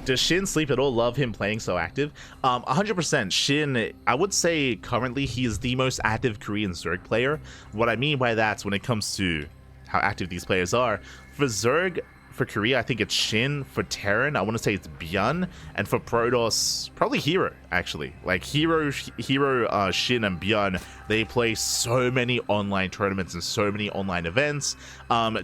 Does Shin sleep at all? Love him playing so active. 100%. Shin, I would say currently he is the most active Korean Zerg player. What I mean by that, when it comes to how active these players are, for Zerg, for Korea, I think it's Shin. For Terran, I want to say it's Byun. And for Protoss, probably herO, actually. Like, herO, Shin, and Byun, they play so many online tournaments and so many online events.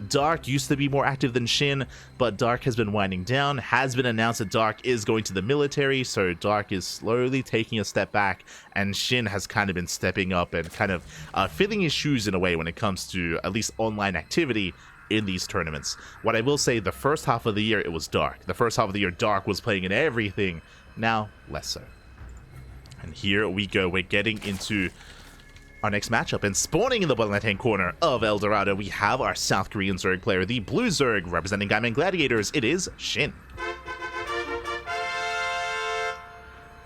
Dark used to be more active than Shin, but Dark has been winding down. Has been announced that Dark is going to the military, so Dark is slowly taking a step back, and Shin has kind of been stepping up and kind of filling his shoes in a way when it comes to at least online activity in these tournaments. What I will say, the first half of the year, it was Dark. The first half of the year, Dark was playing in everything. Now, less so. And here we go. We're getting into our next matchup. And spawning in the bottom left-hand corner of El Dorado, we have our South Korean Zerg player, the Blue Zerg, representing Gaiman Gladiators. It is SHIN.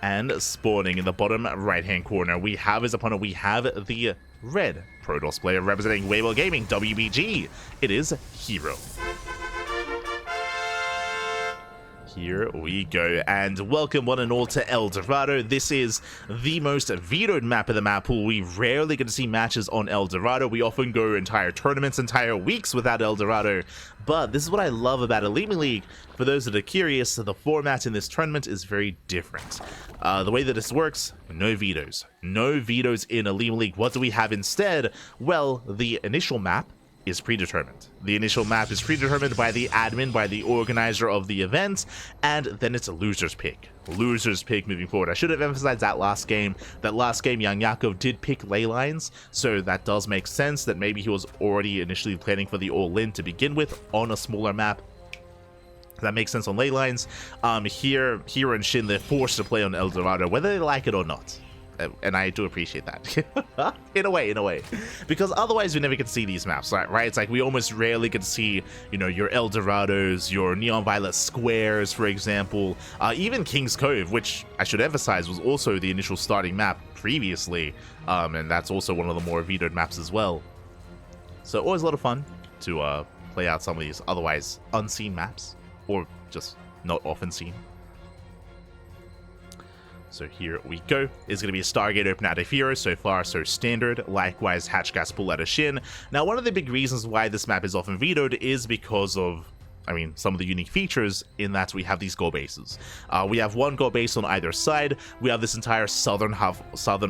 And spawning in the bottom right-hand corner, we have his opponent. We have the red Protoss player representing Weibo Gaming, WBG. It is herO. Here we go, and welcome one and all to El Dorado. This is the most vetoed map of the map pool. We rarely get to see matches on El Dorado. We often go entire tournaments, entire weeks without El Dorado. But this is what I love about OlimoLeague. For those that are curious, the format in this tournament is very different. The way that this works, no vetoes. No vetoes in OlimoLeague. What do we have instead? Well, the initial map is predetermined. The initial map is predetermined by the admin, by the organizer of the event, and then it's a loser's pick. Loser's pick moving forward. I should have emphasized that last game. That last game, Young Yakov did pick ley lines, so that does make sense that maybe he was already initially planning for the all-in to begin with on a smaller map. That makes sense on ley lines. Here and Shin, they're forced to play on El Dorado, whether they like it or not. And I do appreciate that. in a way, because otherwise we never get to see these maps, right? It's like we almost rarely get to see, you know, your El Dorados, your Neon Violet Squares, for example, even King's Cove, which I should emphasize was also the initial starting map previously, and that's also one of the more vetoed maps as well. So always a lot of fun to play out some of these otherwise unseen maps, or just not often seen. So here we go. It's going to be a Stargate open out of herO. So far, so standard. Likewise, Hatch Gas pull out of SHIN. Now, one of the big reasons why this map is often vetoed is because of, I mean, some of the unique features in that we have these gold bases. We have one gold base on either side. We have this entire southern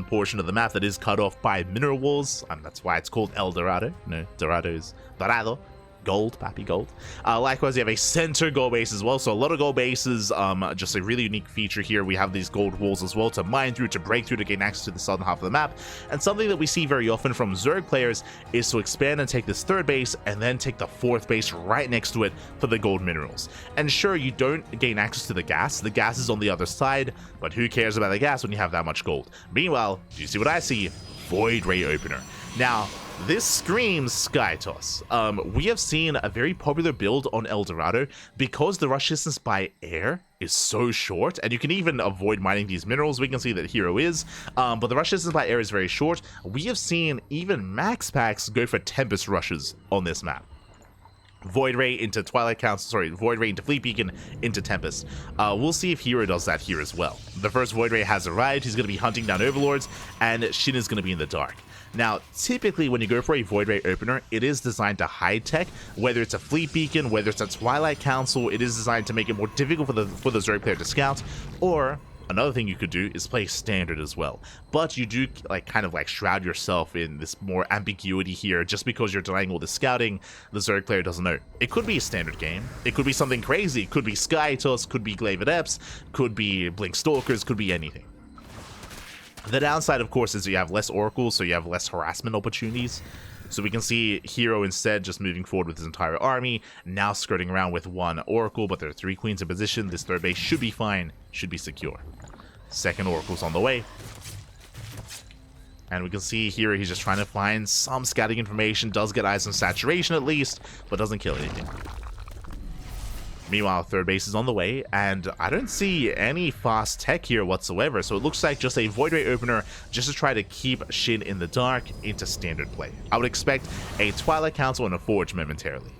portion of the map that is cut off by mineral walls. That's why it's called El Dorado. No, Dorado is Dorado. Gold, Pappy Gold. Likewise, you have a center gold base as well, so a lot of gold bases. Just a really unique feature here. We have these gold walls as well to mine through, to break through, to gain access to the southern half of the map. And something that we see very often from Zerg players is to expand and take this third base and then take the fourth base right next to it for the gold minerals. And sure, you don't gain access to the gas. The gas is on the other side, but who cares about the gas when you have that much gold? Meanwhile, do you see what I see? Void Ray Opener. Now, this screams Sky Toss. We have seen a very popular build on El Dorado because the rush distance by air is so short, and you can even avoid mining these minerals. We can see that herO is, but the rush distance by air is very short. We have seen even max packs go for Tempest rushes on this map. Void Ray into Twilight Council, sorry, Void Ray into Fleet Beacon into Tempest. We'll see if herO does that here as well. The first Void Ray has arrived. He's going to be hunting down Overlords, and SHIN is going to be in the dark. Now, typically when you go for a Void Ray opener, it is designed to hide tech, whether it's a Fleet Beacon, whether it's a Twilight Council. It is designed to make it more difficult for the Zerg player to scout, or another thing you could do is play standard as well. But you do kind of shroud yourself in this more ambiguity here. Just because you're denying all the scouting, the Zerg player doesn't know. It could be a standard game. It could be something crazy. It could be Sky Toss, could be Glaive Adepts, could be Blink Stalkers, could be anything. The downside, of course, is you have less oracles, so you have less harassment opportunities. So we can see herO instead just moving forward with his entire army, now skirting around with one oracle, but there are 3 queens in position. This third base should be fine, should be secure. Second oracle's on the way. And we can see here he's just trying to find some scouting information, does get eyes on saturation at least, but doesn't kill anything. Meanwhile, third base is on the way, and I don't see any fast tech here whatsoever, so it looks like just a Void Ray opener just to try to keep SHIN in the dark into standard play. I would expect a Twilight Council and a Forge momentarily.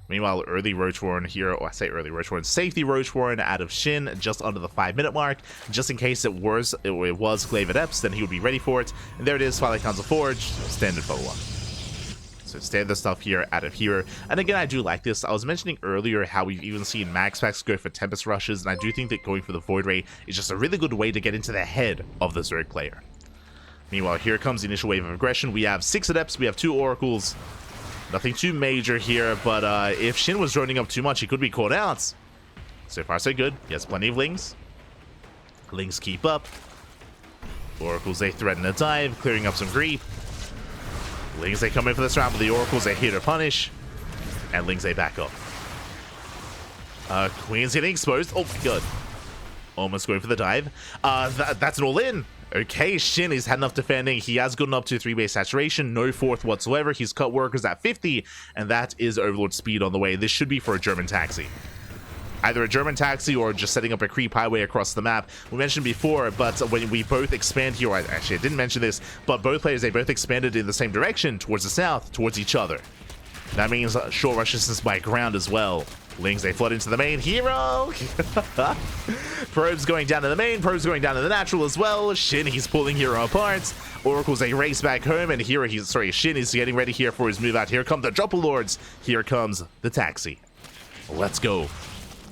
Meanwhile, early Roach Warren here, or I say early Roach Warren, safety Roach Warren out of SHIN just under the 5-minute mark, just in case it was Glaive Adepts, then he would be ready for it. And there it is, Twilight Council Forge, standard follow-up. So standard stuff here out of here. And again, I do like this. I was mentioning earlier how we've even seen Max Packs go for Tempest Rushes, and I do think that going for the Void Ray is just a really good way to get into the head of the Zerg player. Meanwhile, here comes the initial wave of aggression. We have 6 Adepts, we have 2 Oracles. Nothing too major here, but if SHIN was droning up too much, he could be caught out. So far, so good. He has plenty of Lings. Lings keep up. Oracles, they threaten a dive, clearing up some creep. Lings, they come in for this round, but the Oracles, they hit or punish. And Lings, they back up. Queen's getting exposed. Oh my god. Almost going for the dive. That's an all-in. Okay, SHIN, he's had enough defending. He has gotten up to 3-base saturation, no 4th whatsoever. He's cut workers at 50, and that is Overlord speed on the way. This should be for a German taxi. Either a German taxi or just setting up a creep highway across the map. We mentioned before, but when we both expand here, actually I didn't mention this, but both players, they both expanded in the same direction, towards the south, towards each other. That means short rush distance by ground as well. Lings, they flood into the main. herO! Probes going down to the main. Probes going down to the natural as well. SHIN, he's pulling herO apart. Oracles, they race back home. And here SHIN is getting ready here for his move out. Here come the Double Lords. Here comes the taxi. Let's go.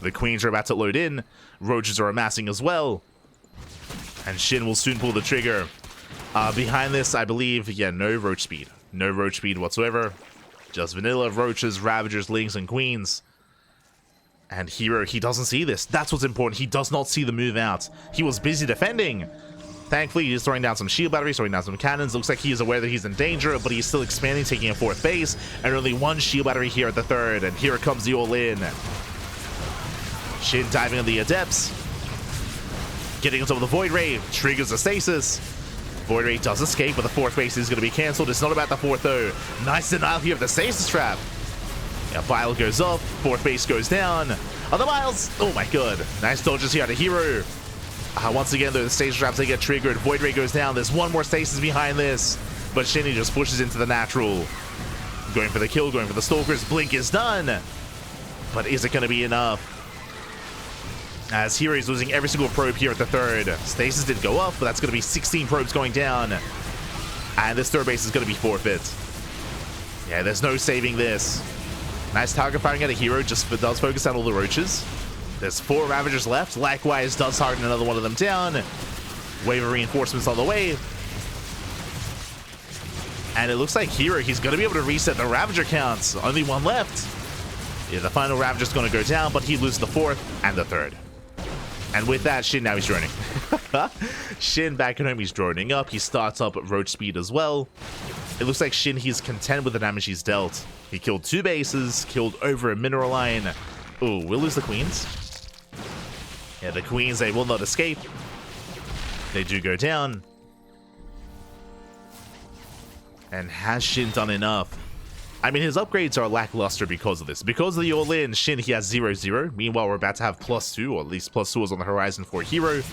The Queens are about to load in. Roaches are amassing as well. And SHIN will soon pull the trigger. Behind this, I believe, yeah, no Roach speed. No Roach speed whatsoever. Just vanilla Roaches, Ravagers, Lings, and Queens. And herO, he doesn't see this. That's what's important. He does not see the move out. He was busy defending. Thankfully, he's throwing down some shield batteries, throwing down some cannons. Looks like he is aware that he's in danger, but he's still expanding, taking a 4th base. And only 1 shield battery here at the 3rd. And here comes the all-in. SHIN diving on the Adepts. Getting on top of the Void Ray. Triggers the stasis. Void Ray does escape, but the 4th base is going to be cancelled. It's not about the 4th, though. Nice denial here of the stasis trap. Yeah, Bile goes up, 4th base goes down. Other Biles! Oh my god. Nice dodges here out of herO. Once again, though, the stasis traps, they get triggered. Void Ray goes down. There's 1 more stasis behind this. But SHIN just pushes into the natural. Going for the kill, going for the Stalkers. Blink is done. But is it going to be enough? As herO is losing every single probe here at the 3rd. Stasis did go up, but that's going to be 16 probes going down. And this 3rd base is going to be forfeit. Yeah, there's no saving this. Nice target firing at a herO, just does focus on all the Roaches. There's 4 Ravagers left. Likewise, does target another one of them down. Wave of reinforcements on the way. And it looks like herO, he's going to be able to reset the Ravager counts. Only 1 left. Yeah, the final Ravager's going to go down, but he loses the 4th and the 3rd. And with that, SHIN, now he's droning. SHIN back at home, he's droning up. He starts up Roach speed as well. It looks like SHIN, he's content with the damage he's dealt. He killed 2 bases, killed over a mineral line. Ooh, we'll lose the Queens. Yeah, the Queens, they will not escape. They do go down. And has SHIN done enough? I mean, his upgrades are lackluster because of this. Because of the all-in, SHIN, he has 0-0. Meanwhile, we're about to have +2, or at least +2 is on the horizon for herO.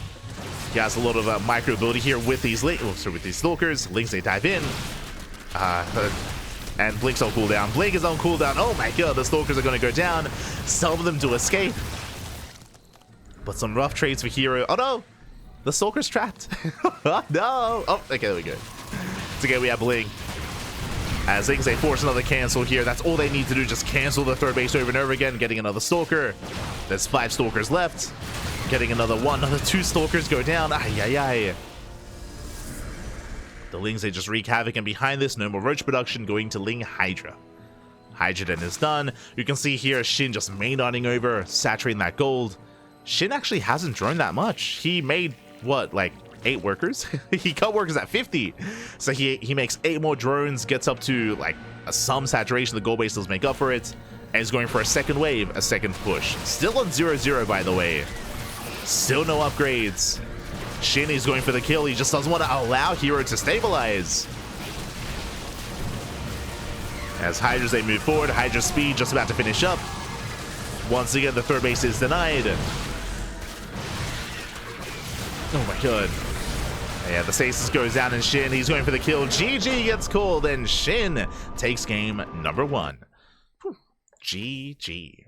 He has a lot of micro ability here with these with these Stalkers. Lings, they dive in. And Blink's on cooldown. Blink is on cooldown. Oh my god, the Stalkers are going to go down. Some of them do escape. But some rough trades for herO. Oh no! The Stalker's trapped. No! Oh, okay, there we go. It's okay, we have Blink. As Lings, they force another cancel here. That's all they need to do, just cancel the 3rd base over and over again, getting another Stalker. There's 5 Stalkers left. Getting another 1, another 2 Stalkers go down. Ay, ay, ay. The Lings, they just wreak havoc, and behind this, no more Roach production, going to Ling Hydra. Hydra then is done. You can see here SHIN just mainlining over, saturating that gold. SHIN actually hasn't droned that much. He made, what, like 8 workers? He cut workers at 50. So he makes 8 more drones, gets up to like some saturation. The gold base does make up for it. And he's going for a second wave, a second push. Still on 0-0, by the way. Still no upgrades. SHIN is going for the kill. He just doesn't want to allow herO to stabilize. As Hydras, they move forward. Hydra speed just about to finish up. Once again, the 3rd base is denied. Oh my god. Yeah, the stasis goes down and SHIN, he's going for the kill. GG gets called and SHIN takes game number 1. GG.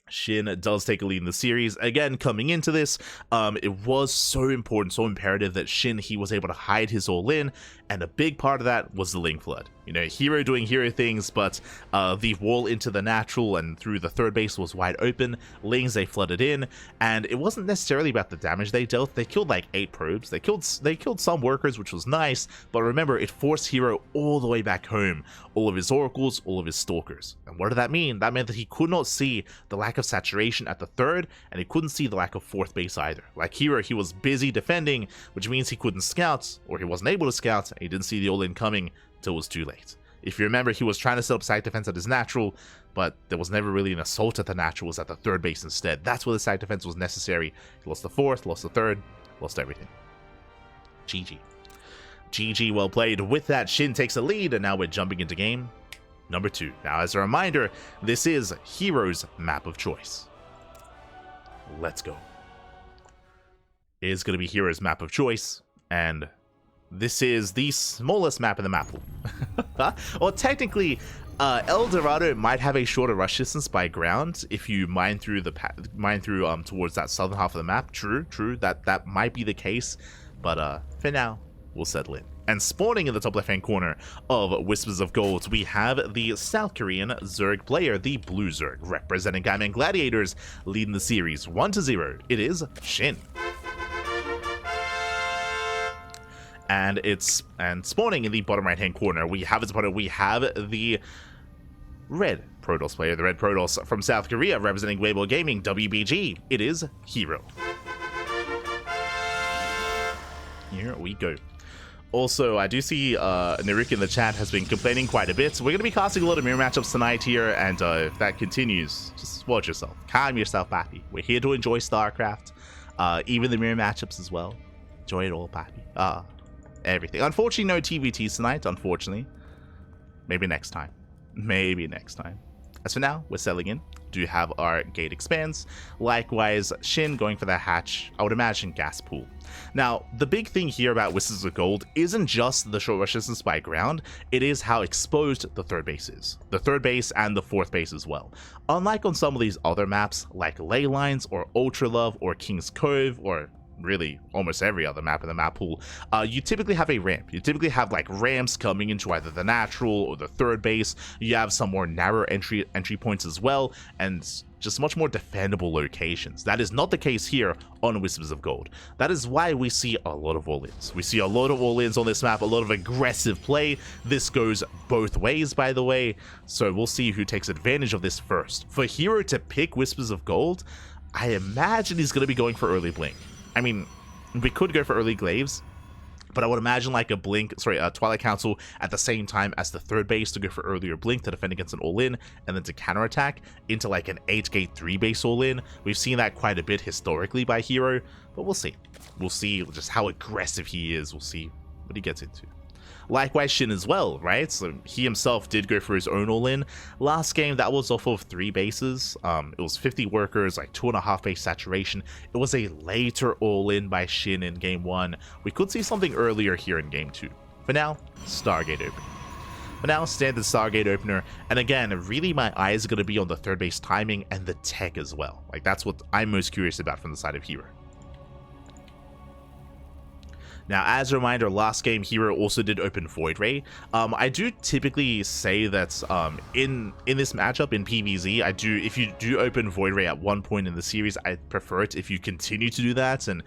SHIN does take a lead in the series. Again, coming into this, it was so important, so imperative that SHIN, he was able to hide his all-in, and a big part of that was the Link Flood. You know, herO doing herO things, but the wall into the natural and through the third base was wide open. Lings, they flooded in, and it wasn't necessarily about the damage they dealt. They killed like 8 probes. They killed some workers, which was nice, but remember, it forced herO all the way back home. All of his oracles, all of his stalkers. And what did that mean? That meant that he could not see the lack of saturation at the third, and he couldn't see the lack of fourth base either. Like herO, he was busy defending, which means he couldn't scout, or he wasn't able to scout, and he didn't see the all-in coming till it was too late. If you remember, he was trying to set up side defense at his natural, but there was never really an assault at the natural, it was at the third base instead. That's where the side defense was necessary. He lost the fourth, lost the third, lost everything. GG. GG, well played. With that, SHIN takes a lead, and now we're jumping into game number 2. Now, as a reminder, this is herO's map of choice. Let's go. It is going to be herO's map of choice, and this is the smallest map in the map pool. Well, technically, El Dorado might have a shorter rush distance by ground if you mine through towards that southern half of the map. True, that might be the case, but for now, we'll settle in. And spawning in the top left-hand corner of Whispers of Gold, we have the South Korean Zerg player, the Blue Zerg, representing Gaiman Gladiators, leading the series 1-0. It is SHIN. And spawning in the bottom right-hand corner, we have its opponent. We have the Red Protoss player, the Red Protoss from South Korea, representing Weibo Gaming, WBG. It is herO. Here we go. Also, I do see Naruk in the chat has been complaining quite a bit. So we're going to be casting a lot of mirror matchups tonight here, and if that continues, just watch yourself. Calm yourself, Pappy. We're here to enjoy StarCraft, even the mirror matchups as well. Enjoy it all, Pappy. Everything. Unfortunately, no TVTs tonight, unfortunately. Maybe next time. Maybe next time. As for now, we're settling in. Do have our gate expands. Likewise, SHIN going for that hatch, I would imagine gas pool. Now, the big thing here about Whispers of Gold isn't just the short rush distance by ground, it is how exposed the third base is. The third base and the fourth base as well. Unlike on some of these other maps, like Ley Lines or Ultra Love or King's Cove, or really almost every other map in the map pool, you typically have a ramp. You typically have like ramps coming into either the natural or the third base. You have some more narrow entry points as well, and just much more defendable locations. That is not the case here on Whispers of Gold. That is why we see a lot of all-ins. We see a lot of all-ins on this map, a lot of aggressive play. This goes both ways, by the way, so we'll see who takes advantage of this first. For herO to pick Whispers of Gold, I imagine he's going to be going for early blink. I mean, we could go for early glaives, but I would imagine like a Twilight Council at the same time as the third base to go for earlier blink to defend against an all-in, and then to counterattack into like an 8-gate 3-base all-in. We've seen that quite a bit historically by herO, but we'll see. We'll see just how aggressive he is. We'll see what he gets into. Likewise, SHIN as well, right? So he himself did go for his own all-in. Last game, that was off of 3 bases. It was 50 workers, like 2.5 base saturation. It was a later all-in by SHIN in game 1. We could see something earlier here in game 2. For now, Stargate opener. For now, standard Stargate opener. And again, really my eyes are going to be on the third base timing and the tech as well. Like that's what I'm most curious about from the side of herO. Now, as a reminder, last game, herO also did open Void Ray. I do typically say that in this matchup, in PvZ, if you do open Void Ray at one point in the series, I prefer it if you continue to do that and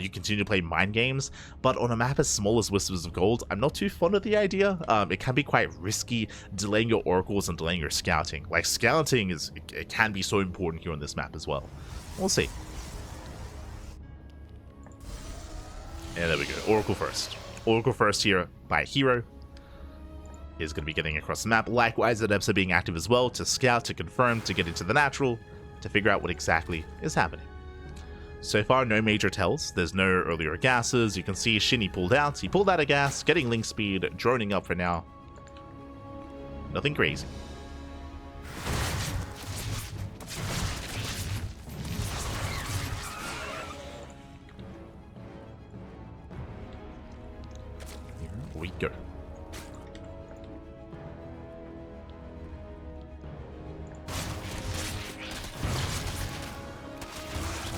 you continue to play mind games. But on a map as small as Whispers of Gold, I'm not too fond of the idea. It can be quite risky, delaying your oracles and delaying your scouting. Like, scouting, it can be so important here on this map as well. We'll see. And there we go, Oracle first. Oracle first here by herO is going to be getting across the map. Likewise, the Adepts are being active as well to scout, to confirm, to get into the natural, to figure out what exactly is happening. So far, no major tells. There's no earlier gases. You can see SHIN pulled out. He pulled out a gas, getting link speed, droning up for now. Nothing crazy. We go.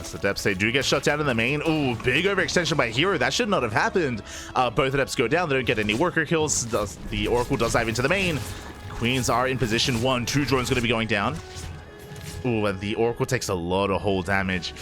As Adepts, they do get shut down in the main. Ooh, big overextension by herO. That should not have happened. Both Adepts go down. They don't get any worker kills. The Oracle does dive into the main. Queens are in position. 2 drones going to be going down. Ooh, and the Oracle takes a lot of hull damage.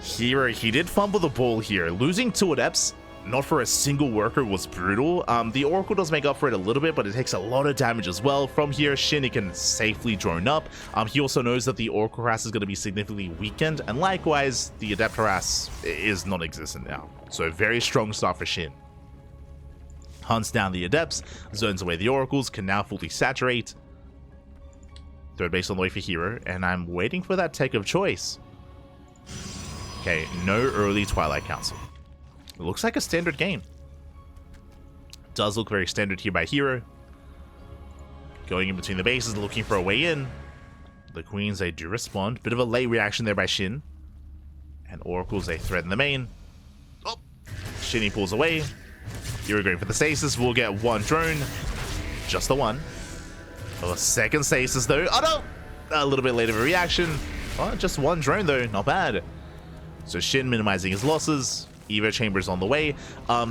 herO, he did fumble the ball here. Losing 2 Adepts, not for a single worker, was brutal. The Oracle does make up for it a little bit, but it takes a lot of damage as well. From here, SHIN, he can safely drone up. He also knows that the Oracle harass is going to be significantly weakened, and likewise, the Adept harass is non-existent now. So a very strong start for SHIN. Hunts down the Adepts, zones away the Oracles, can now fully saturate. Third base on the way for herO, and I'm waiting for that take of choice. Okay, no early Twilight Council. It looks like a standard game. Does look very standard here by herO. Going in between the bases, looking for a way in. The Queens, they do respond. Bit of a late reaction there by SHIN. And Oracles, they threaten the main. Oh! SHIN, he pulls away. herO going for the stasis. We'll get 1 drone. Just the 1. Oh, a second stasis though. Oh no! A little bit late of a reaction. Oh, just 1 drone though. Not bad. So SHIN minimizing his losses. Evo Chamber's on the way.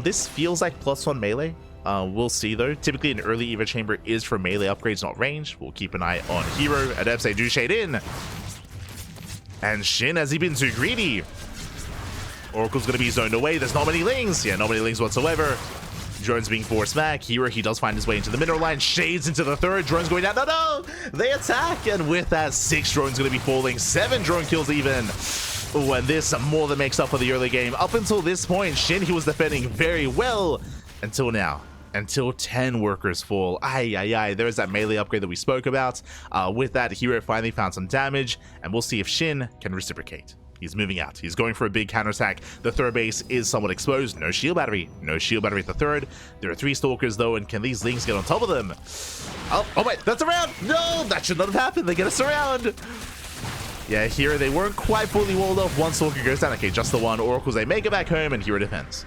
This feels like +1 melee. We'll see though. Typically an early Evo Chamber is for melee upgrades, not range. We'll keep an eye on herO. Adepts, they do shade in. And SHIN, has he been too greedy? Oracle's going to be zoned away. There's not many lings. Yeah, not many lings whatsoever. Drones being forced back. herO, he does find his way into the mineral line. Shades into the third. Drones going down. No, no! They attack! And with that, 6 drones going to be falling. 7 drone kills even. Ooh, and this more than makes up for the early game. Up until this point, SHIN, he was defending very well. Until now. Until 10 workers fall. Ay, ay, ay. There's that melee upgrade that we spoke about. With that, herO finally found some damage. And we'll see if SHIN can reciprocate. He's moving out. He's going for a big counterattack. The third base is somewhat exposed. No shield battery. No shield battery at the third. There are 3 stalkers though, and can these lings get on top of them? Oh wait, that's a round! No, that should not have happened. They get us around. Yeah, here they weren't quite fully walled off. 1 stalker goes down. Okay, just the 1. Oracles, they make it back home, and herO defends.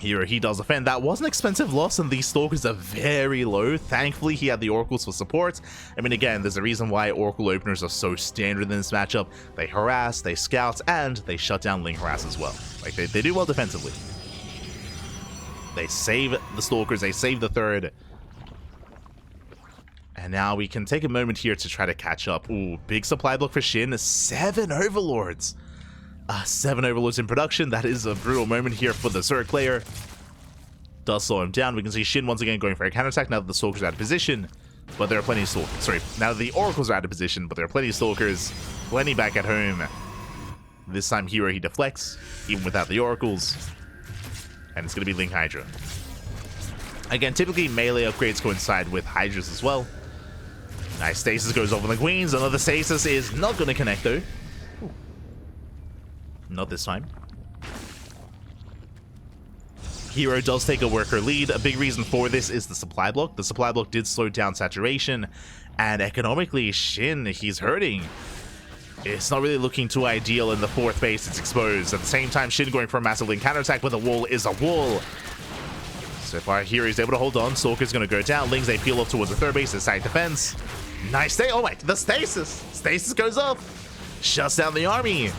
herO, he does defend. That was an expensive loss, and these stalkers are very low. Thankfully, he had the Oracles for support. I mean, again, there's a reason why Oracle openers are so standard in this matchup. They harass, they scout, and they shut down ling harass as well. Like, they do well defensively. They save the stalkers, they save the third. And now we can take a moment here to try to catch up. Ooh, big supply block for SHIN. 7 Overlords. 7 Overlords in production. That is a brutal moment here for the Zerg player. Does slow him down. We can see SHIN once again going for a counterattack now that the Stalkers are out of position. But there are plenty of Stalkers. Sorry, now that the Oracles are out of position, but there are plenty of Stalkers. Plenty back at home. This time herO, he deflects, even without the Oracles. And it's going to be Ling Hydra. Again, typically melee upgrades coincide with Hydras as well. Nice, stasis goes over the Queens. Another stasis is not going to connect though. Not this time. herO does take a worker lead. A big reason for this is the supply block. The supply block did slow down saturation, and economically, SHIN, he's hurting. It's not really looking too ideal in the 4th base. It's exposed. At the same time, SHIN going for a massive link counterattack, but the wall is a wall. So far, here he's able to hold on. Stalker's going to go down. Lings, they peel off towards the 3rd base. It's side defense. Nice stay. Oh my, the stasis. Stasis goes up. Shuts down the army.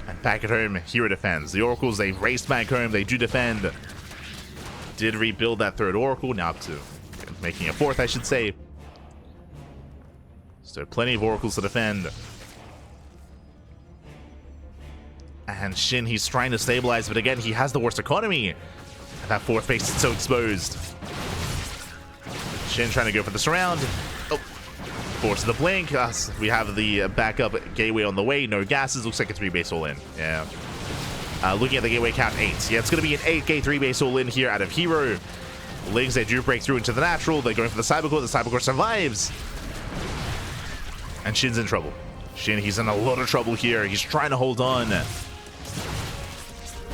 And back at home, herO defends. The Oracles, they raced back home. They do defend. Did rebuild that 3rd Oracle. Now up to making a 4th, I should say. So plenty of Oracles to defend. And SHIN, he's trying to stabilize, but again, he has the worst economy. And that 4th base is so exposed. SHIN trying to go for the surround. Oh, forces the blink. We have the backup gateway on the way. No gases. Looks like a 3-base all in. Yeah. Looking at the gateway count, 8. Yeah, it's going to be an 8K 3-base all in here out of herO. Lings, they do break through into the natural. They're going for the Cybercore. The Cybercore survives. And SHIN's in trouble. SHIN, he's in a lot of trouble here. He's trying to hold on.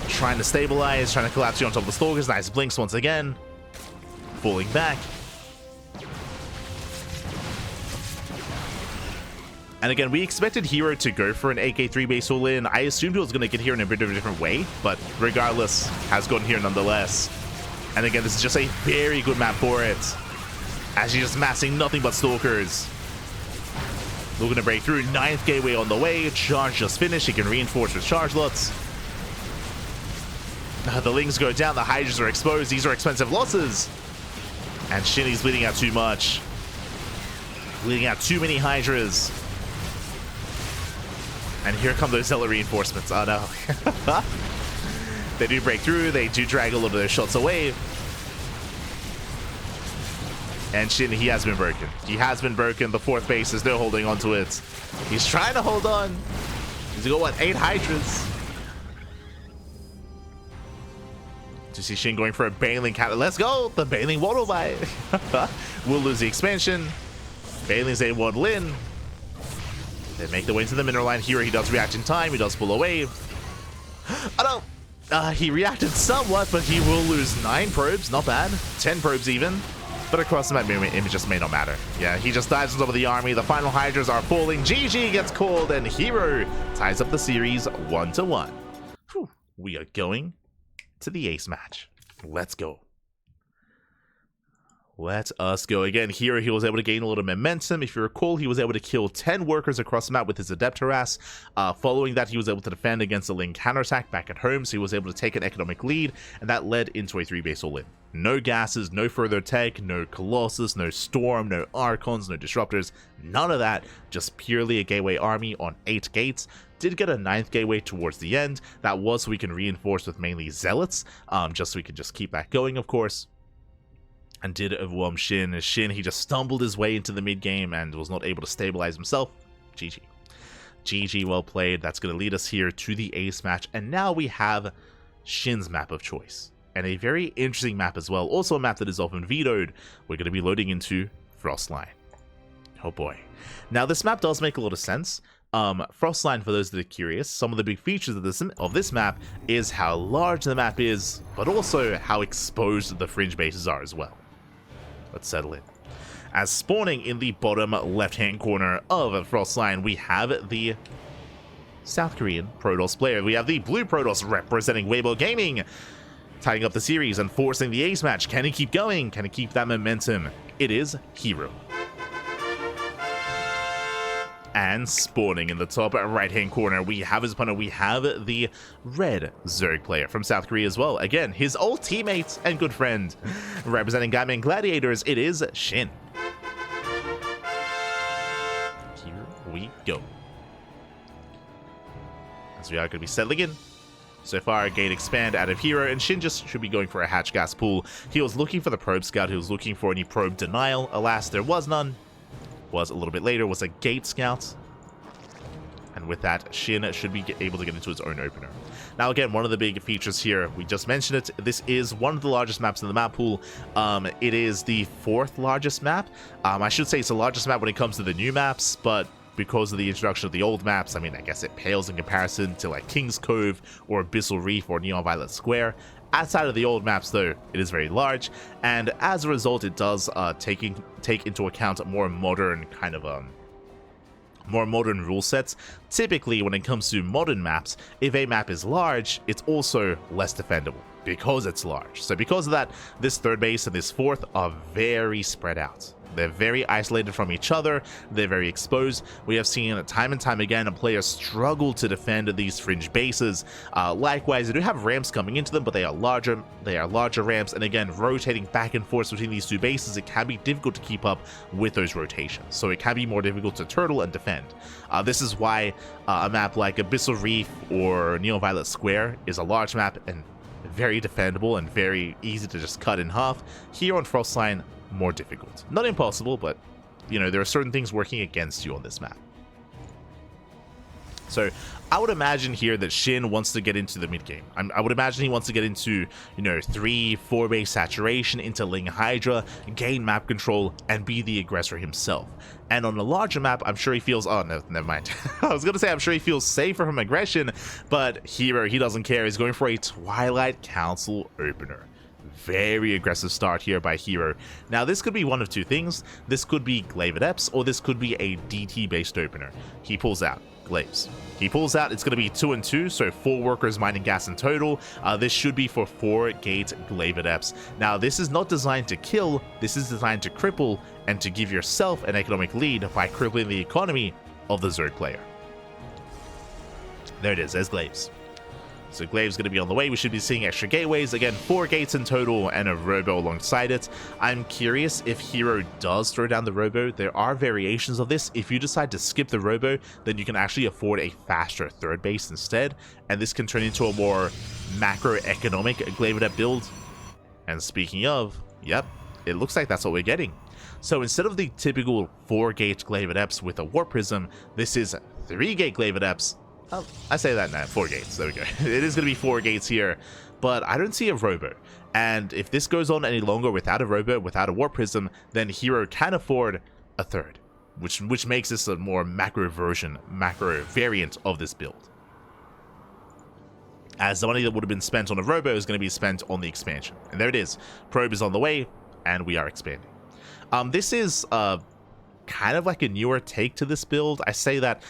Trying to stabilize. Trying to collapse you on top of the Stalkers. Nice blinks once again. Falling back. And again, we expected herO to go for an AK 3-base all-in. I assumed he was going to get here in a bit of a different way, but regardless, has gotten here nonetheless. And again, this is just a very good map for it, as he's just massing nothing but Stalkers. Looking to break through. 9th gateway on the way. Charge just finished. He can reinforce with charge lots. The Lings go down. The Hydras are exposed. These are expensive losses. And SHIN is bleeding out too much. Bleeding out too many Hydras. And here come those Zealot reinforcements. Oh no. They do break through. They do drag a little bit of their shots away. And SHIN, he has been broken. He has been broken. The 4th base is still holding on to it. He's trying to hold on. He's got, what, 8 Hydras? Do you see SHIN going for a Baneling counter? Let's go! The Baneling Waddle Bite. We'll lose the expansion. Baneling's A1 Lin. They make their way into the mineral line. Here he does react in time. He does pull away. Oh no! He reacted somewhat, but he will lose 9 probes. Not bad. 10 probes even. But across the map, it just may not matter. Yeah, he just dives on top of the army. The final Hydras are falling. GG gets called, and herO ties up the series 1-1. Whew. We are going to the ace match. Let's go. Let us go again. Here he was able to gain a little momentum. If you recall, he was able to kill 10 workers across the map with his Adept Harass. Following that, he was able to defend against the Ling counterattack back at home, so he was able to take an economic lead, and that led into a 3-base all-in. No gases, no further tech, no Colossus, no Storm, no Archons, no Disruptors, none of that. Just purely a gateway army on 8 gates. Did get a 9th gateway towards the end. That was so we can reinforce with mainly Zealots, just so we could just keep that going, of course. And did overwhelm SHIN. SHIN, he just stumbled his way into the mid game and was not able to stabilize himself. GG. GG, well played. That's going to lead us here to the ace match. And now we have SHIN's map of choice. And a very interesting map as well. Also a map that is often vetoed. We're going to be loading into Frostline. Oh boy. Now this map does make a lot of sense. Frostline, for those that are curious, some of the big features of this map is how large the map is, but also how exposed the fringe bases are as well. Let's settle in. As spawning in the bottom left-hand corner of Frostline, we have the South Korean Protoss player. We have the blue Protoss representing Weibo Gaming, tying up the series and forcing the ace match. Can he keep going? Can he keep that momentum? It is herO. And spawning in the top right-hand corner, we have his opponent. We have the red Zerg player from South Korea as well. Again, his old teammate and good friend. Representing Gunman Gladiators, it is SHIN. Here we go. As we are going to be settling in. So far, gate expand out of herO, and SHIN just should be going for a hatch gas pool. He was looking for the probe scout. He was looking for any probe denial. Alas, there was none. Was a little bit later, was a gate scout. And with that, SHIN should be able to get into his own opener. Now again, one of the big features here, we just mentioned it, this is one of the largest maps in the map pool. It is the 4th largest map. I should say it's the largest map when it comes to the new maps, but because of the introduction of the old maps, I mean, I guess it pales in comparison to like King's Cove or Abyssal Reef or Neon Violet Square. Outside of the old maps, though, it is very large, and as a result, it does take into account a more modern kind of more modern rule sets. Typically, when it comes to modern maps, if a map is large, it's also less defendable because it's large. So because of that, this 3rd base and this 4th are very spread out. They're very isolated from each other. They're very exposed. We have seen time and time again players struggle to defend these fringe bases. Likewise, they do have ramps coming into them, but they are larger. They are larger ramps, and again, rotating back and forth between these 2 bases, it can be difficult to keep up with those rotations. So it can be more difficult to turtle and defend. This is why a map like Abyssal Reef or Neon Violet Square is a large map and very defendable and very easy to just cut in half. Here on Frostline, more difficult. Not impossible, but, you know, there are certain things working against you on this map. So I would imagine here that SHIN wants to get into the mid game. I would imagine he wants to get into, you know, 3-4 base saturation, into Ling Hydra, gain map control, and be the aggressor himself. And on a larger map, I'm sure he feels, oh no, never mind. I was gonna say I'm sure he feels safer from aggression, but herO, he doesn't care. He's going for a Twilight Council opener. Very aggressive start here by herO. Now this could be one of 2 things. This could be Glaive Adepts, or this could be a DT based opener. He pulls out Glaives. He pulls out, it's going to be 2 and 2, so 4 workers mining gas in total. This should be for 4 gate Glaive Adepts. Now this is not designed to kill, this is designed to cripple and to give yourself an economic lead by crippling the economy of the Zerg player. There it is, there's Glaives. So Glaive's going to be on the way. We should be seeing extra gateways. Again, 4 gates in total and a robo alongside it. I'm curious if herO does throw down the robo. There are variations of this. If you decide to skip the robo, then you can actually afford a faster third base instead. And this can turn into a more macroeconomic Glaive Adept build. And speaking of, yep, it looks like that's what we're getting. So instead of the typical 4-gate Glaive Adepts with a Warp Prism, this is 3-gate Glaive Adepts. I say that now, 4 gates, there we go. It is going to be 4 gates here, but I don't see a robo. And if this goes on any longer without a robo, without a Warp Prism, then herO can afford a third, which makes this a more macro variant of this build. As the money that would have been spent on a robo is going to be spent on the expansion. And there it is. Probe is on the way, and we are expanding. This is kind of like a newer take to this build. I say that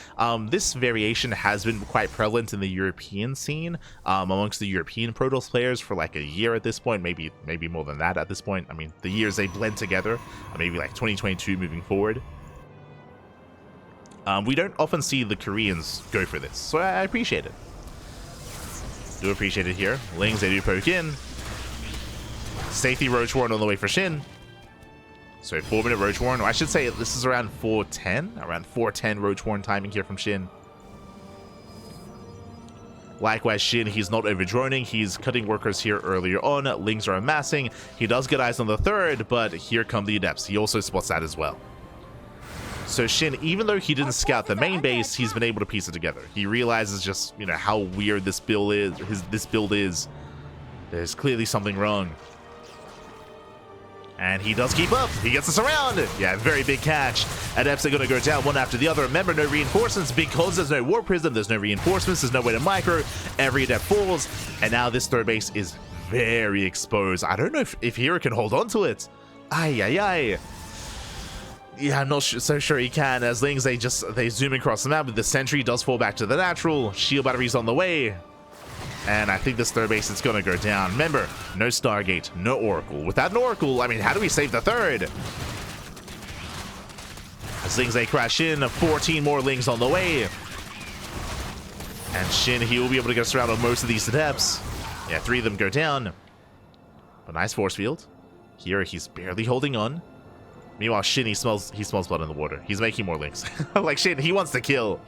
this variation has been quite prevalent in the European scene, amongst the European Protoss players for like a year at this point, maybe more than that at this point. I mean, the years they blend together, maybe like 2022 moving forward. We don't often see the Koreans go for this, so I appreciate it. Do appreciate it here. Lings, they do poke in. Safety Roach Warren on the way for SHIN. So 4-minute Roach Warren, or I should say this is around 4:10. Around 4:10 Roach Warren timing here from SHIN. Likewise, SHIN, he's not over-droning. He's cutting workers here earlier on. Lings are amassing. He does get eyes on the third, but here come the Adepts. He also spots that as well. So SHIN, even though he didn't scout the main base, he's been able to piece it together. He realizes just, you know, how weird this build is. There's clearly something wrong. And he does keep up. He gets us around. Yeah, very big catch. Adepts are going to go down one after the other. Remember, no reinforcements because there's no Warp Prism. There's no reinforcements. There's no way to micro. Every Adept falls. And now this third base is very exposed. I don't know if herO can hold on to it. Ay. Yeah, I'm not so sure he can. As Lings, they zoom across the map. But the Sentry does fall back to the natural. Shield battery's on the way. And I think this third base is going to go down. Remember, no Stargate, no Oracle. Without an Oracle, I mean, how do we save the third? As Lings, they crash in. 14 more Lings on the way. And SHIN, he will be able to get us around on most of these Adepts. Yeah, 3 of them go down. A nice force field. Here, he's barely holding on. Meanwhile, SHIN, he smells blood in the water. He's making more Lings. Like SHIN, he wants to kill.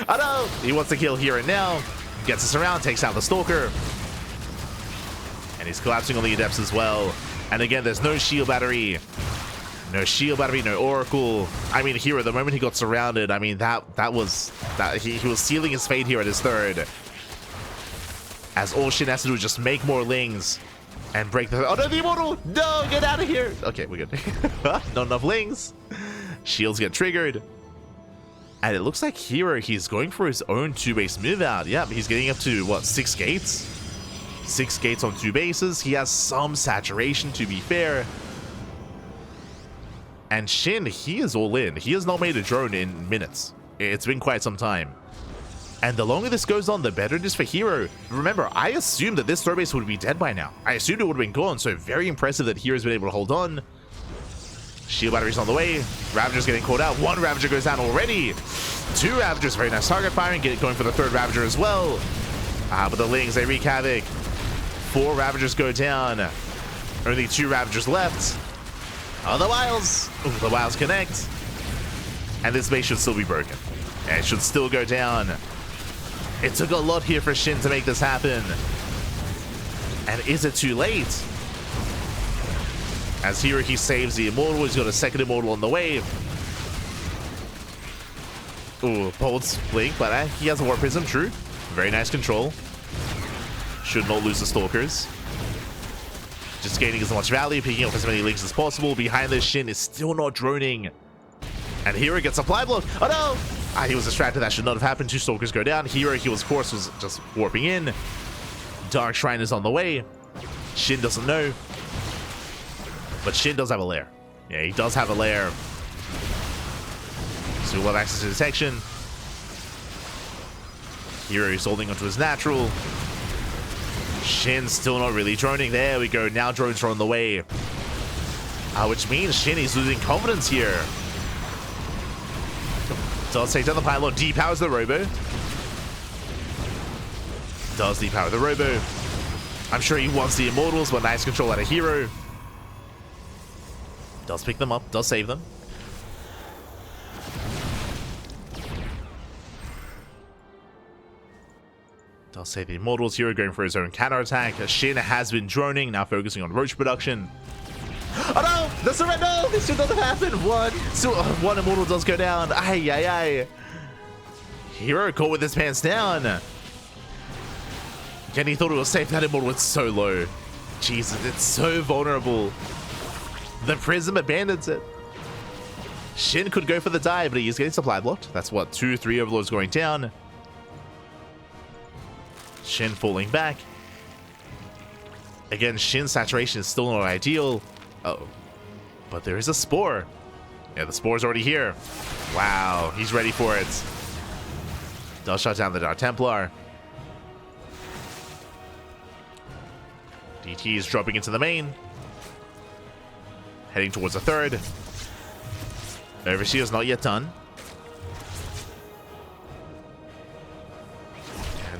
I know! He wants to kill here and now. Gets us around, takes out the Stalker. And he's collapsing on the Adepts as well. And again, there's no shield battery. No shield battery, no Oracle. I mean, herO, the moment he got surrounded, I mean, he was sealing his fate here at his third. As all SHIN has to do is just make more Lings. And break the... Oh no, the Immortal! No, get out of here! Okay, we're good. Not enough Lings. Shields get triggered. And it looks like herO, he's going for his own 2-base move out. Yep, he's getting up to, what, 6 gates? 6 gates on 2 bases. He has some saturation, to be fair. And SHIN, he is all in. He has not made a drone in minutes. It's been quite some time. And the longer this goes on, the better it is for herO. Remember, I assumed that this third base would be dead by now. I assumed it would have been gone, so very impressive that herO's been able to hold on. Shield battery's on the way. Ravager's getting caught out. 1 Ravager goes down already. 2 Ravagers, very nice target firing. Going for the 3rd Ravager as well. But the Lings, they wreak havoc. 4 Ravagers go down. Only 2 Ravagers left. Oh, the Wiles. Ooh, the Wiles connect. And this base should still be broken. And it should still go down. It took a lot here for SHIN to make this happen. And is it too late? As herO, he saves the Immortal. He's got a 2nd Immortal on the way. Ooh, Bolt's blink, but he has a Warp Prism, true. Very nice control. Should not lose the Stalkers. Just gaining as much value, picking up as many Lings as possible. Behind this, SHIN is still not droning. And herO gets a fly block. Oh no! He was distracted. That should not have happened. 2 Stalkers go down. herO, he was, of course, was just warping in. Dark Shrine is on the way. SHIN doesn't know. But SHIN does have a lair. Yeah, he does have a lair. So we'll have access to detection. herO is holding onto his natural. SHIN still not really droning. There we go. Now drones are on the way. Which means SHIN is losing confidence here. Does take down the pylon. Depowers the robo. Does depower the robo. I'm sure he wants the immortals, but nice control out of herO. Does pick them up. Does save them. Does save the immortals. herO going for his own counter attack. SHIN has been droning, now focusing on roach production. Oh no! The surrender! This should not have happened! One immortal does go down. Ay, ay, ay. herO caught with his pants down. Again, he thought it was safe. That immortal was so low. Jesus, it's so vulnerable. The prism abandons it. SHIN could go for the dive, but he is getting supply blocked. That's what, 2-3 overlords going down. SHIN falling back. Again, SHIN's saturation is still not ideal. Uh-oh. But there is a spore. Yeah, the spore's already here. Wow, he's ready for it. Does shut down the Dark Templar. DT is dropping into the main. Heading towards a third. Overseer is not yet done.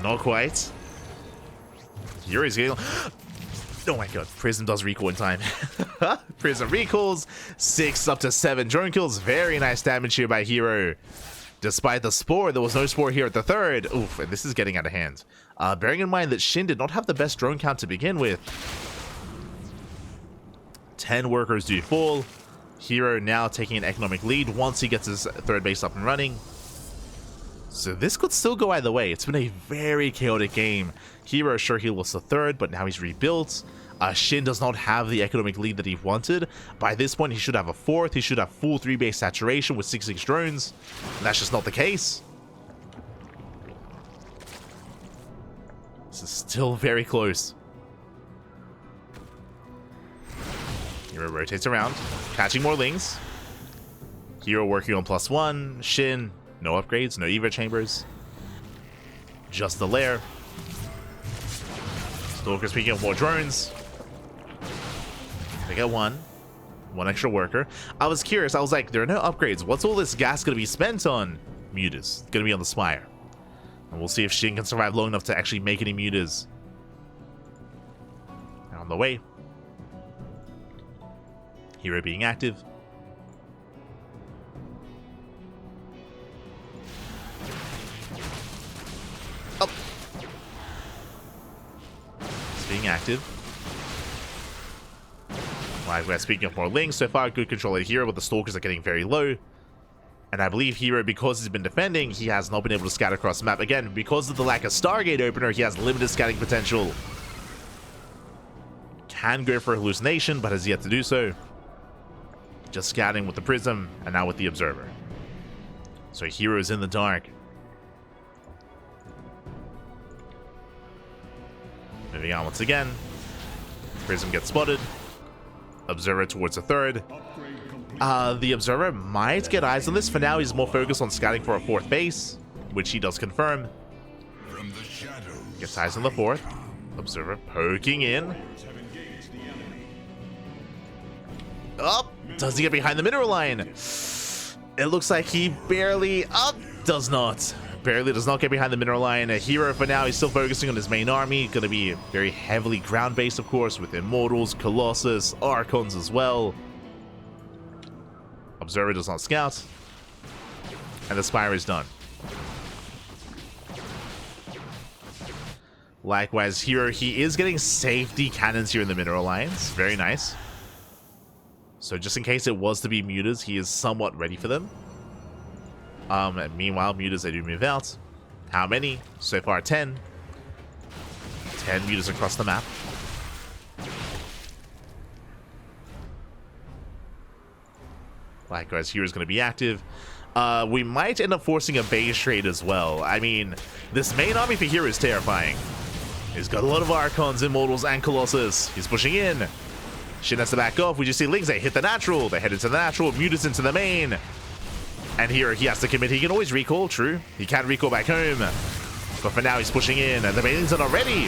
Not quite. Yuri's getting... Oh my god, Prism does recall in time. Prism recalls. 6 up to 7 drone kills. Very nice damage here by herO. Despite the spore, there was no spore here at the third. Oof, and this is getting out of hand. Bearing in mind that SHIN did not have the best drone count to begin with. 10 workers do fall. herO now taking an economic lead once he gets his third base up and running. So this could still go either way. It's been a very chaotic game. herO sure he lost the third, but now he's rebuilt. SHIN does not have the economic lead that he wanted. By this point, he should have a fourth. He should have full 3-base saturation with 6 drones. And that's just not the case. This is still very close. herO rotates around, catching more lings. herO working on +1. SHIN, no upgrades, no Evo chambers. Just the lair. Stalker's picking up more drones. They get one extra worker. I was curious, I was like, there are no upgrades. What's all this gas going to be spent on? Mutas. Going to be on the Spire. And we'll see if SHIN can survive long enough to actually make any mutas. On the way. herO being active. Up. It's being active. Like we're speaking of more links, so far good control of herO, but the stalkers are getting very low. And I believe herO, because he's been defending, he has not been able to scout across the map. Again, because of the lack of Stargate opener, he has limited scouting potential. Can go for a hallucination, but has yet to do so. Just scouting with the prism, and now with the observer. So herO is in the dark. Moving on once again. Prism gets spotted. Observer towards the third. The observer might get eyes on this. For now, he's more focused on scouting for a fourth base, which he does confirm. Gets eyes on the fourth. Observer poking in. Up. Does he get behind the mineral line? It looks like he barely does not. Barely does not get behind the mineral line. herO for now, he's still focusing on his main army. Going to be very heavily ground-based, of course, with Immortals, Colossus, Archons as well. Observer does not scout. And the Spire is done. Likewise, here he is getting safety cannons here in the mineral lines. Very nice. So just in case it was to be mutas, he is somewhat ready for them. And meanwhile, mutas, they do move out. How many? So far, 10. 10 mutas across the map. Likewise, here is going to be active. We might end up forcing a base trade as well. I mean, this main army for here is terrifying. He's got a lot of Archons, Immortals, and Colossus. He's pushing in. SHIN has to back off. We just see Lings. They hit the natural. They head into the natural. Mutas into the main. And here he has to commit. He can always recall, true. He can recall back home. But for now, he's pushing in. The Banelings are not ready.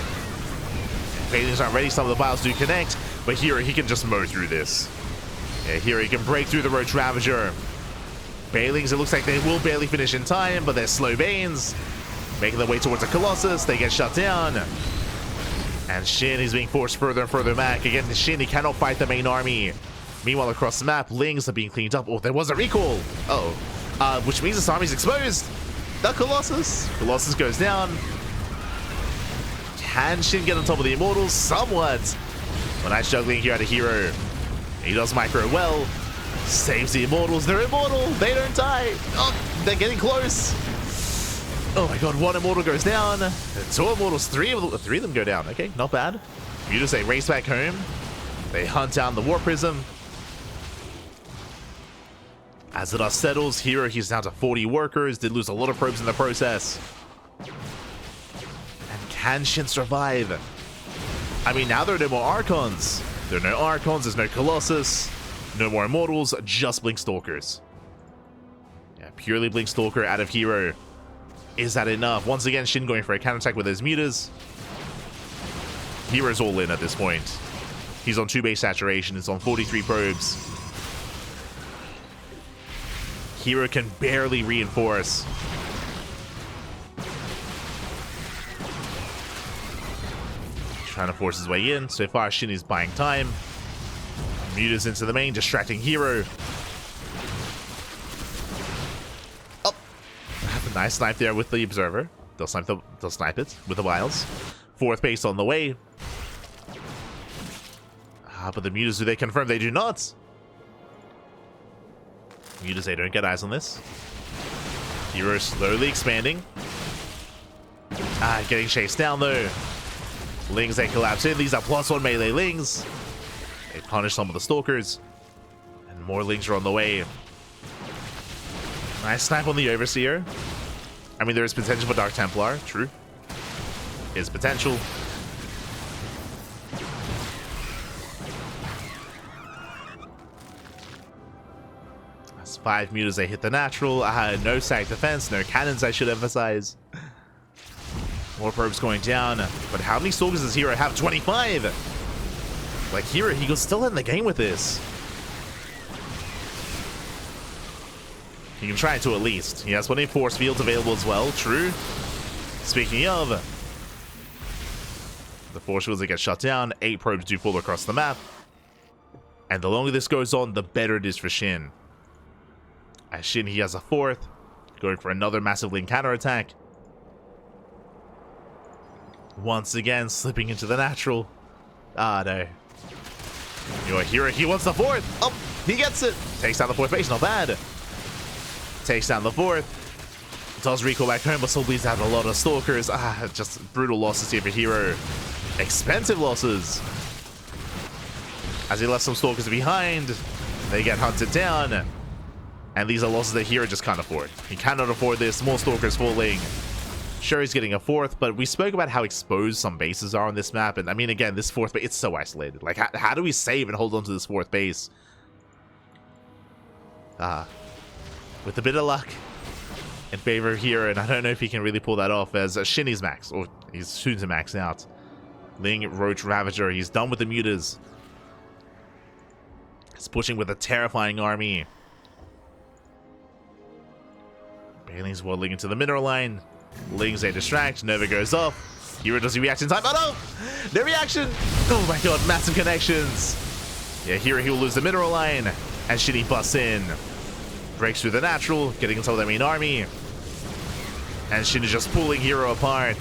Banelings aren't ready. Some of the piles do connect. But here he can just mow through this. Yeah, here he can break through the Roach Ravager. Bailings, it looks like they will barely finish in time, but they're slow Banes. Making their way towards a Colossus. They get shut down. And SHIN is being forced further and further back. Again, SHIN, he cannot fight the main army. Meanwhile, across the map, Lings are being cleaned up. Oh, there was a recall. Uh-oh. Which means this army's exposed. The Colossus. Colossus goes down. Can SHIN get on top of the Immortals? Somewhat. But nice juggling here out of herO. He does micro well. Saves the Immortals. They're immortal. They don't die. Oh, they're getting close. Oh my god, one Immortal goes down. Two Immortals, three of them go down. Okay, not bad. Mutas, they race back home. They hunt down the War Prism. As the dust settles, herO, he's down to 40 workers. Did lose a lot of probes in the process. And can SHIN survive? I mean, now there are no more Archons. There are no Archons, there's no Colossus. No more Immortals, just Blink Stalkers. Yeah, purely Blink Stalker out of herO. Is that enough? Once again, SHIN going for a counterattack with his mutas. herO's all in at this point. He's on 2 base saturation. It's on 43 probes. herO can barely reinforce. Trying to force his way in. So far, SHIN is buying time. Mutas into the main, distracting herO. Oh, have a nice snipe there with the Observer. They'll snipe it with the Wiles. 4th base on the way. But the Mutas, do they confirm? They do not. Mutas, they don't get eyes on this. herO slowly expanding. Getting chased down though. Lings, they collapse in. These are +1 melee Lings. They punish some of the Stalkers. And more Lings are on the way. Nice snipe on the Overseer. I mean, there is potential for Dark Templar. True. Is potential. That's 5 Mutas. They hit the natural. No sack defense. No cannons, I should emphasize. More probes going down. But how many Stalkers does herO have? 25! Like, herO, he goes still in the game with this. He can try to at least. He has plenty of force fields available as well. True. Speaking of, the force fields that get shut down. 8 probes do fall across the map. And the longer this goes on, the better it is for SHIN. As SHIN, he has a 4th. Going for another massive Link counterattack. Once again, slipping into the natural. No. Your herO, he wants the 4th. Oh, he gets it. Takes down the 4th base, not bad. Takes down the 4th. Does recall back home, but still bleeds out a lot of Stalkers. Just brutal losses here for herO. Expensive losses. As he left some Stalkers behind, they get hunted down. And these are losses that herO just can't afford. He cannot afford this. More Stalkers falling. Sure, he's getting a 4th, but we spoke about how exposed some bases are on this map. And I mean, again, this 4th base, it's so isolated. Like, how do we save and hold on to this 4th base? With a bit of luck in favor of herO, and I don't know if he can really pull that off as SHIN is max, or he's soon to max out. Ling, Roach, Ravager, he's done with the mutas. He's pushing with a terrifying army. Bailing's waddling into the mineral line. Lings, they distract. Nova goes off. herO, does he react in time? Oh no! No reaction! Oh my god, massive connections. Yeah, herO, he will lose the mineral line. And SHIN, he busts in. Breaks through the natural, getting into their main army. And SHIN is just pulling herO apart.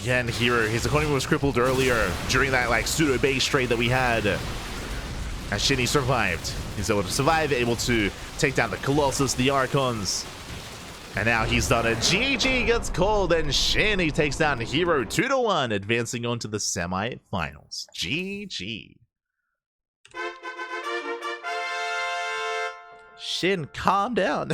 Again, herO, his economy was crippled earlier during that like pseudo base trade that we had. And SHIN, he survived. He's able to survive, able to take down the Colossus, the Archons. And now he's done it. GG gets called, and SHIN, he takes down herO 2-1, advancing on to the semi-finals. GG. SHIN, calm down.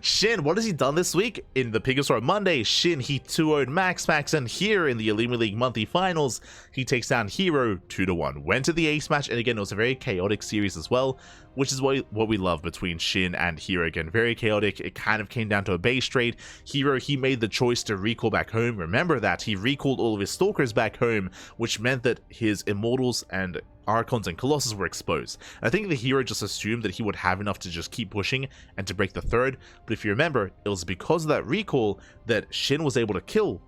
SHIN, what has he done this week? In the Pigossaur Monday, SHIN, he 2-0'd Max, and here in the OlimoLeague monthly finals, he takes down herO 2-1. Went to the ace match, and again, it was a very chaotic series as well, which is what we love between SHIN and herO. Again, very chaotic. It kind of came down to a base trade. herO, he made the choice to recall back home. Remember that, he recalled all of his Stalkers back home, which meant that his Immortals and Archons and Colossus were exposed. And I think the herO just assumed that he would have enough to just keep pushing and to break the third, but if you remember, it was because of that recall that SHIN was able to kill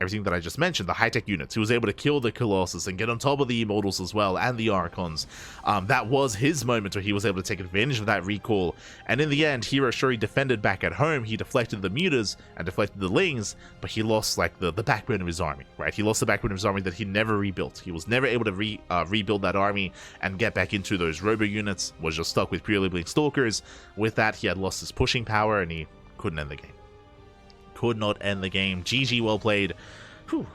everything that I just mentioned, the high-tech units. He was able to kill the Colossus and get on top of the Immortals as well, and the Archons. That was his moment where he was able to take advantage of that recall, and in the end, herO sure he defended back at home. He deflected the Mutas and deflected the Lings, but he lost like the backbone of his army, right? He lost the backbone of his army that he never rebuilt. He was never able to rebuild that army and get back into those robo units, was just stuck with purely bleeding Stalkers. With that, he had lost his pushing power, and he couldn't end the game. Could not end the game. GG, well played. Whew.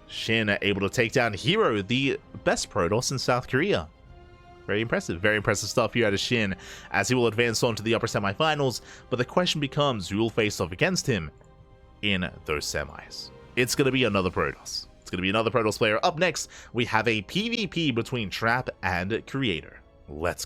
SHIN able to take down herO, the best Protoss in South Korea. Very impressive stuff here out of SHIN, as he will advance on to the upper semifinals, but the question becomes who will face off against him in those semis. It's going to be another Protoss. It's going to be another Protoss player. Up next, we have a PvP between Trap and Creator. Let's go.